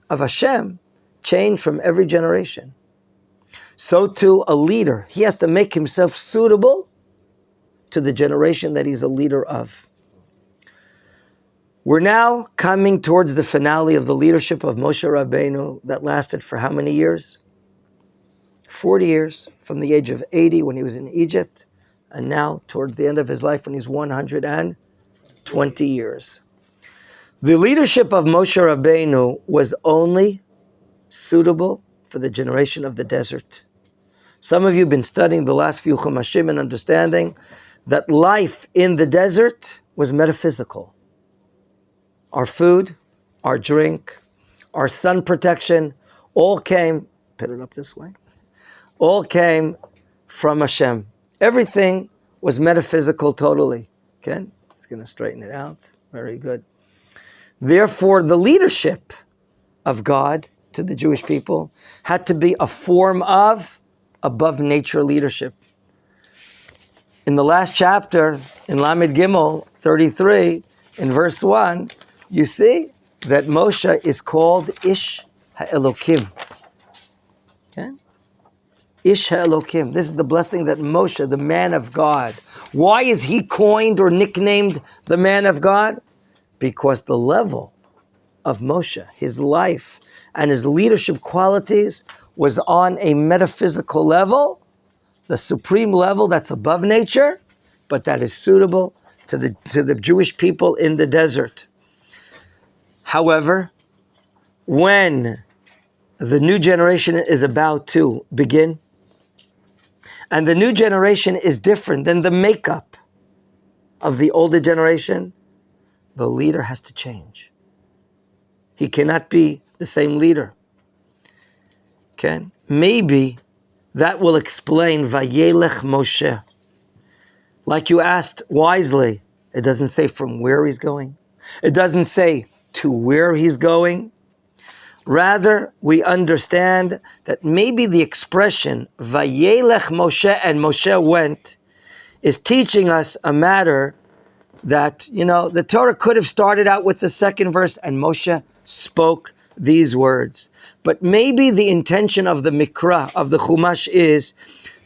of Hashem change from every generation. So too a leader, he has to make himself suitable to the generation that he's a leader of. We're now coming towards the finale of the leadership of Moshe Rabbeinu that lasted for how many years? 40 years, from the age of 80 when he was in Egypt, and now towards the end of his life when he's 120 years. The leadership of Moshe Rabbeinu was only suitable for the generation of the desert. Some of you have been studying the last few Chumashim and understanding that life in the desert was metaphysical. Our food, our drink, our sun protection, all came, put it up this way, all came from Hashem. Everything was metaphysical totally. Okay? He's going to straighten it out. Very good. Therefore, the leadership of God to the Jewish people had to be a form of above nature leadership. In the last chapter, in Lamed Gimel 33, in verse 1, you see that Moshe is called Ish HaElokim. Okay? Ish HaElokim. This is the blessing that Moshe, the man of God. Why is he coined or nicknamed the man of God? Because the level of Moshe, his life and his leadership qualities was on a metaphysical level, the supreme level that's above nature, but that is suitable to the Jewish people in the desert. However, when the new generation is about to begin, and the new generation is different than the makeup of the older generation, the leader has to change. He cannot be the same leader. Okay? Maybe that will explain Vayelech Moshe. Like you asked wisely, it doesn't say from where he's going. It doesn't say to where he's going. Rather, we understand that maybe the expression Vayelech Moshe and Moshe went is teaching us a matter that, the Torah could have started out with the second verse and Moshe spoke these words. But maybe the intention of the Mikra, of the Chumash, is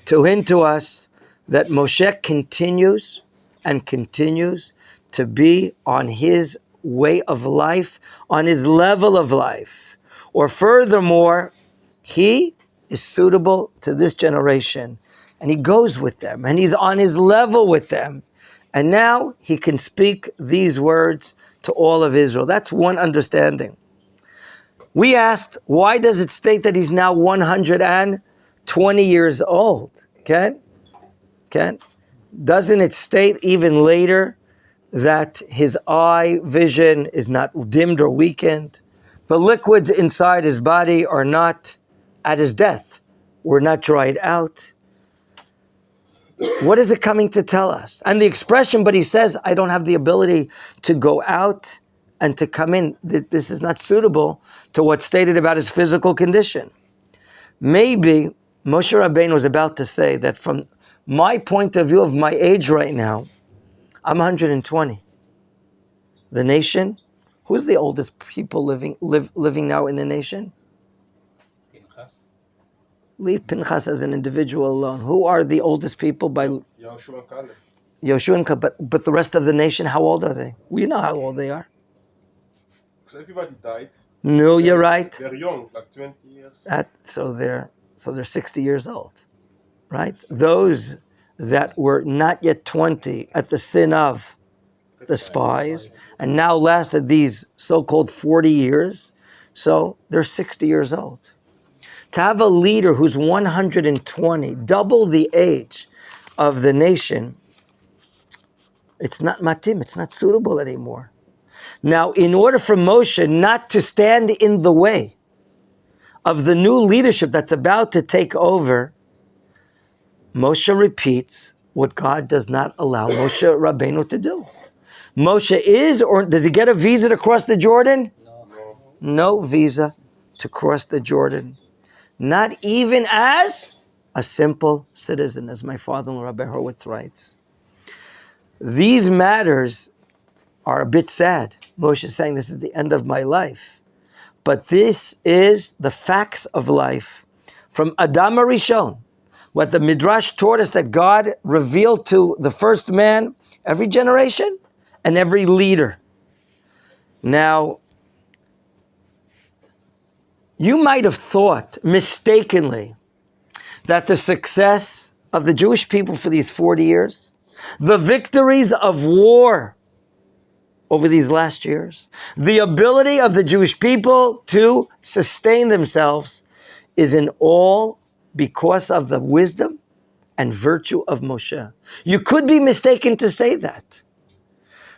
to hint to us that Moshe continues and continues to be on his way of life, on his level of life. Or furthermore, he is suitable to this generation and he goes with them and he's on his level with them. And now he can speak these words to all of Israel. That's one understanding. We asked, why does it state that he's now 120 years old? Okay? Doesn't it state even later that his eye vision is not dimmed or weakened? The liquids inside his body are not at his death, were not dried out. What is it coming to tell us? And the expression, but he says, I don't have the ability to go out and to come in. This is not suitable to what's stated about his physical condition. Maybe Moshe Rabbeinu was about to say that from my point of view of my age right now, I'm 120. The nation, who's the oldest people living now in the nation? Leave Pinchas as an individual alone. Who are the oldest people by Yoshua and Caleb? Yoshua and Caleb, but the rest of the nation, how old are they? We know how old they are. Because everybody died. No, you're right. They're young, like 20 years. So they're 60 years old, right? Those that were not yet 20 at the sin of the spies, and now lasted these so-called 40 years, so they're 60 years old. To have a leader who's 120, double the age of the nation, it's not matim, it's not suitable anymore. Now, in order for Moshe not to stand in the way of the new leadership that's about to take over, Moshe repeats what God does not allow Moshe Rabbeinu to do. Moshe is, or does he get a visa to cross the Jordan? No visa to cross the Jordan. Not even as a simple citizen, as my father-in-law Rabbi Horowitz writes. These matters are a bit sad. Moshe is saying this is the end of my life. But this is the facts of life from Adam Arishon, what the Midrash taught us that God revealed to the first man, every generation, and every leader. Now, you might have thought mistakenly that the success of the Jewish people for these 40 years, the victories of war over these last years, the ability of the Jewish people to sustain themselves is in all because of the wisdom and virtue of Moshe. You could be mistaken to say that.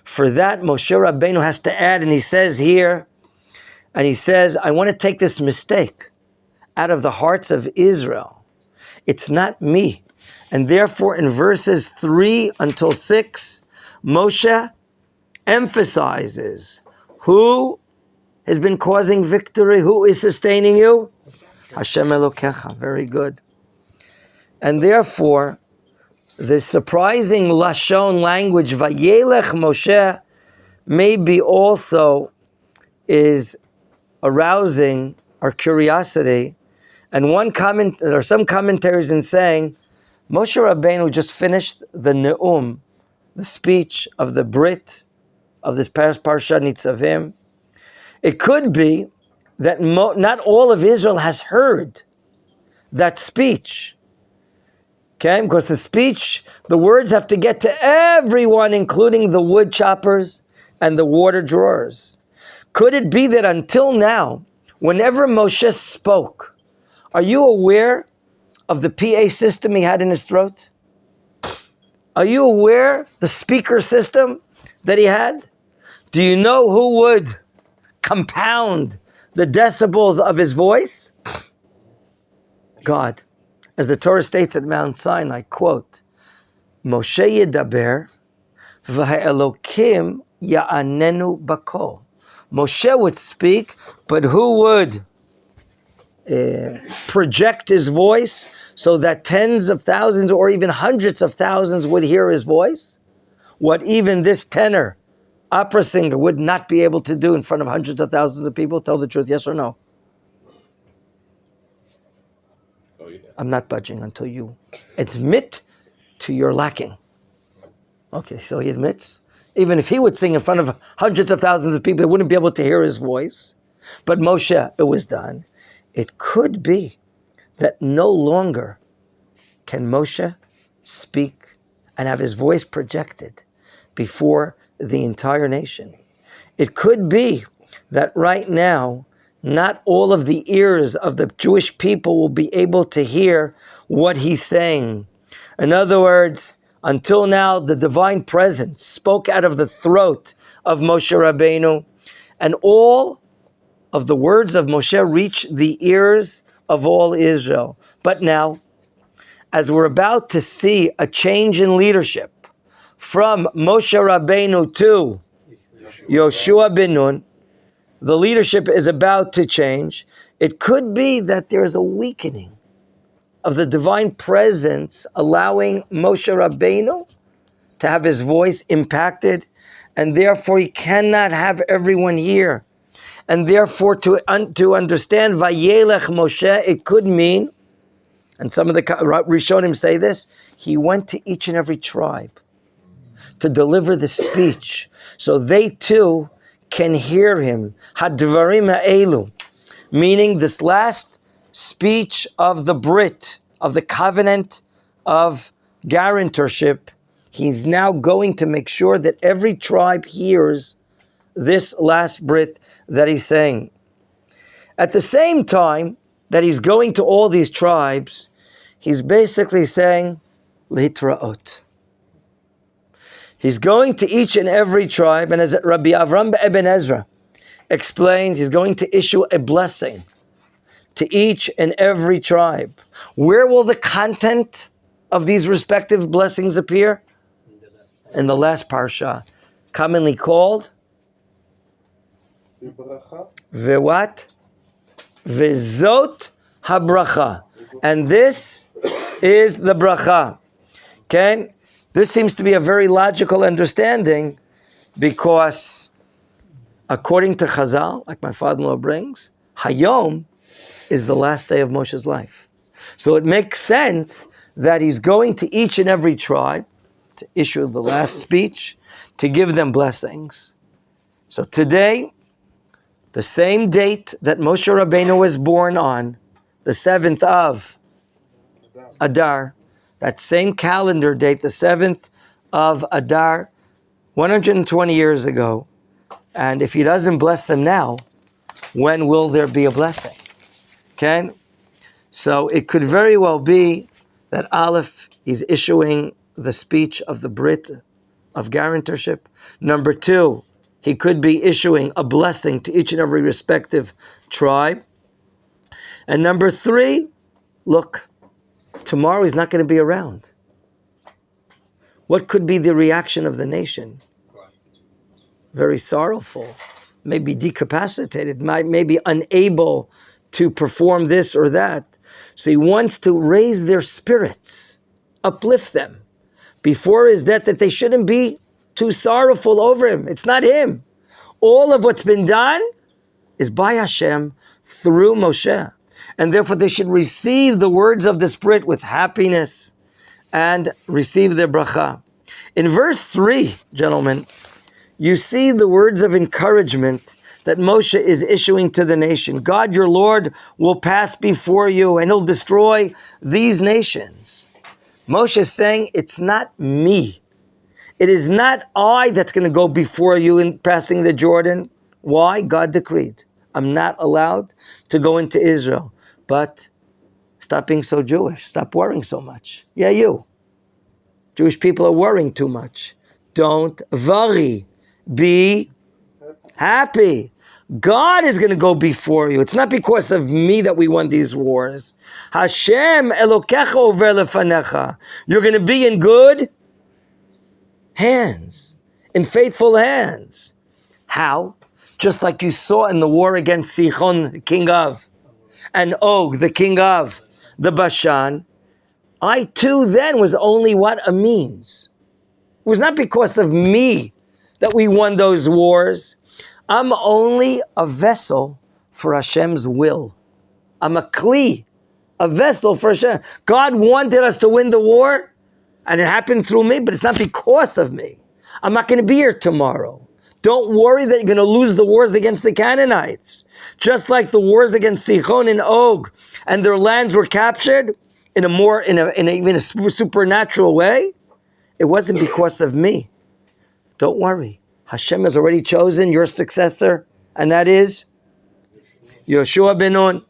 For that, Moshe Rabbeinu has to add, and he says here, and he says, I want to take this mistake out of the hearts of Israel. It's not me. And therefore, in verses 3 until 6, Moshe emphasizes who has been causing victory, who is sustaining you? Hashem Elokecha. Very good. And therefore, the surprising Lashon language, Vayelech Moshe, maybe also is arousing our curiosity. And there are some commentaries in saying, Moshe Rabbeinu just finished the Ne'um, the speech of the Brit, of this Parashat Nitzavim. It could be that not all of Israel has heard that speech. Okay, because the words have to get to everyone, including the wood choppers and the water drawers. Could it be that until now, whenever Moshe spoke, are you aware of the PA system he had in his throat? Are you aware the speaker system that he had? Do you know who would compound the decibels of his voice? God. As the Torah states at Mount Sinai, quote, Moshe yedaber v'ha'elokim ya'anenu bakol. Moshe would speak, but who would project his voice so that tens of thousands or even hundreds of thousands would hear his voice? What even this tenor opera singer would not be able to do in front of hundreds of thousands of people? Tell the truth, yes or no? Oh, yeah. I'm not budging until you admit to your lacking. Okay, so he admits. Even if he would sing in front of hundreds of thousands of people, they wouldn't be able to hear his voice. But Moshe, it was done. It could be that no longer can Moshe speak and have his voice projected before the entire nation. It could be that right now, not all of the ears of the Jewish people will be able to hear what he's saying. In other words, until now, the divine presence spoke out of the throat of Moshe Rabbeinu, and all of the words of Moshe reached the ears of all Israel. But now, as we're about to see a change in leadership from Moshe Rabbeinu to Yoshua ben Nun, the leadership is about to change. It could be that there's a weakening of the divine presence, allowing Moshe Rabbeinu to have his voice impacted, and therefore he cannot have everyone here. And therefore, to understand Vayelech Moshe, it could mean, and some of the Rishonim say this, he went to each and every tribe to deliver the speech, so they too can hear him. Hadvarim ha'elu, meaning this last speech of the Brit, of the covenant of guarantorship, he's now going to make sure that every tribe hears this last Brit that he's saying. At the same time that he's going to all these tribes, he's basically saying, Litraot. He's going to each and every tribe, and as Rabbi Avram Ibn Ezra explains, he's going to issue a blessing to each and every tribe. Where will the content of these respective blessings appear? In the last parsha, commonly called Ve'wat Ve'zot habracha. And this is the bracha. Okay? This seems to be a very logical understanding, because according to Chazal, like my father-in-law brings, Hayom is the last day of Moshe's life. So it makes sense that he's going to each and every tribe to issue the last speech, to give them blessings. So today, the same date that Moshe Rabbeinu was born on, the 7th of Adar, that same calendar date, the 7th of Adar, 120 years ago. And if he doesn't bless them now, when will there be a blessing? Okay? So it could very well be that Aleph, he's issuing the speech of the Brit of guarantorship. Number 2, he could be issuing a blessing to each and every respective tribe. And number 3, look, tomorrow he's not going to be around. What could be the reaction of the nation? Very sorrowful, maybe decapacitated, maybe unable to perform this or that. So he wants to raise their spirits, uplift them before his death, that they shouldn't be too sorrowful over him. It's not him. All of what's been done is by Hashem through Moshe. And therefore they should receive the words of the Spirit with happiness and receive their bracha. In verse 3, gentlemen, you see the words of encouragement that Moshe is issuing to the nation. God, your Lord, will pass before you and he'll destroy these nations. Moshe is saying, it's not me. It is not I that's going to go before you in passing the Jordan. Why? God decreed. I'm not allowed to go into Israel. But stop being so Jewish. Stop worrying so much. Yeah, you. Jewish people are worrying too much. Don't worry. Be happy. God is going to go before you. It's not because of me that we won these wars. Hashem Elokecha over lefanecha. You're going to be in good hands, in faithful hands. How? Just like you saw in the war against Sichon, king of, and Og, the king of the Bashan. I too then was only what? A means. It was not because of me that we won those wars. I'm only a vessel for Hashem's will. I'm a kli, a vessel for Hashem. God wanted us to win the war, and it happened through me, but it's not because of me. I'm not going to be here tomorrow. Don't worry that you're going to lose the wars against the Canaanites. Just like the wars against Sichon and Og, and their lands were captured in a supernatural way, it wasn't because of me. Don't worry. Hashem has already chosen your successor, and that is Yoshua ben Nun.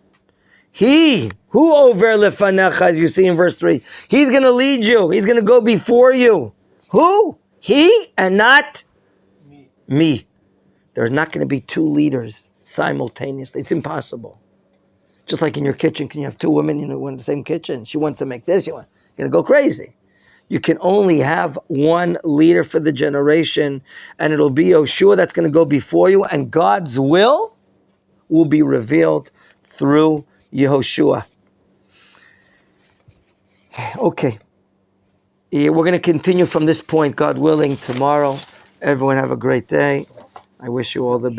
He, who over lefanecha, as you see in verse 3, he's going to lead you. He's going to go before you. Who? He, and not me. There's not going to be 2 leaders simultaneously. It's impossible. Just like in your kitchen, can you have 2 women in the same kitchen? She wants to make this, you're going to go crazy. You can only have one leader for the generation, and it'll be Yoshua that's going to go before you, and God's will be revealed through Yehoshua. Okay. We're going to continue from this point, God willing, tomorrow. Everyone have a great day. I wish you all the best.